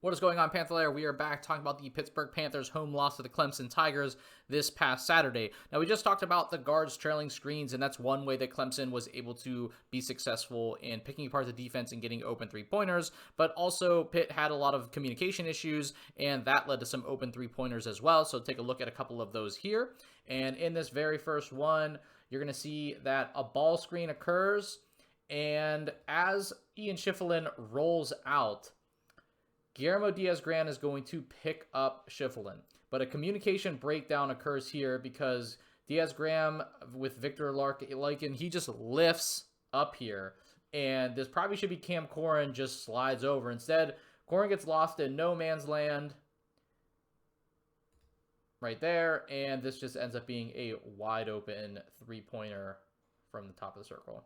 What is going on, Panther Lair? We are back talking about the Pittsburgh Panthers' home loss to the Clemson Tigers this past Saturday. Now, we just talked about the guards trailing screens, and that's one way that Clemson was able to be successful in picking apart the defense and getting open three-pointers, but also Pitt had a lot of communication issues, and that led to some open three-pointers as well. So take a look at a couple of those here. And in this very first one, you're going to see that a ball screen occurs, and as Ian Schiffelin rolls out, Guillermo Diaz-Gran is going to pick up Schiffelin. But a communication breakdown occurs here because Diaz-Gran with Victor Larkin, he just lifts up here. And this probably should be Cam Corrin just slides over. Instead, Corrin gets lost in no man's land right there. And this just ends up being a wide open three-pointer from the top of the circle.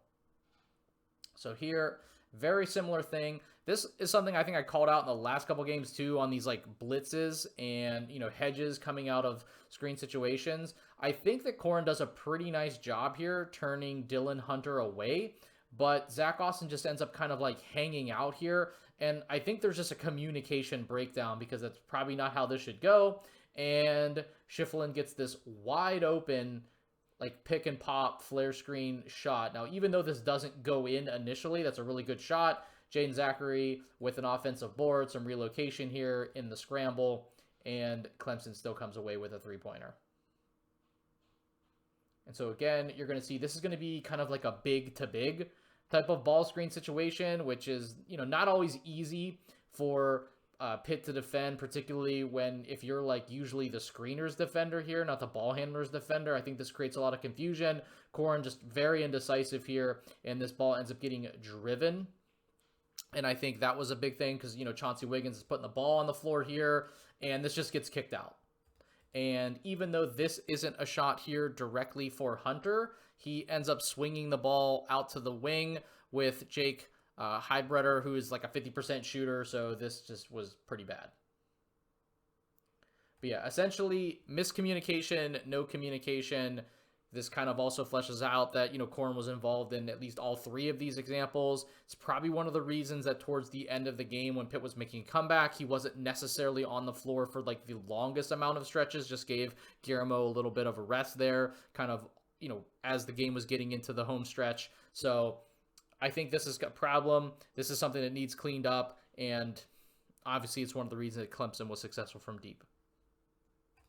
So here, very similar thing. This is something I think I called out in the last couple games too on these like blitzes and, hedges coming out of screen situations. I think that Corrin does a pretty nice job here turning Dylan Hunter away, but Zach Austin just ends up kind of like hanging out here. And I think there's just a communication breakdown because that's probably not how this should go. And Schiffelin gets this wide open like pick and pop flare screen shot. Now, even though this doesn't go in initially, that's a really good shot. Jaden Zachary with an offensive board, some relocation here in the scramble, and Clemson still comes away with a three-pointer. And so again, you're going to see this is going to be kind of like a big-to-big type of ball screen situation, which is, not always easy for Pitt to defend, particularly if you're like usually the screener's defender here, not the ball handler's defender. I think this creates a lot of confusion. Corrin just very indecisive here, and this ball ends up getting driven. And I think that was a big thing because, Chauncey Wiggins is putting the ball on the floor here, and this just gets kicked out. And even though this isn't a shot here directly for Hunter, he ends up swinging the ball out to the wing with Jake Heidbreder, who is like a 50% shooter, so this just was pretty bad. But yeah, essentially miscommunication, no communication. This kind of also fleshes out that, Corrin was involved in at least all three of these examples. It's probably one of the reasons that towards the end of the game when Pitt was making a comeback, he wasn't necessarily on the floor for like the longest amount of stretches, just gave Guillermo a little bit of a rest there, kind of, as the game was getting into the home stretch. So I think this is a problem. This is something that needs cleaned up, and obviously it's one of the reasons that Clemson was successful from deep.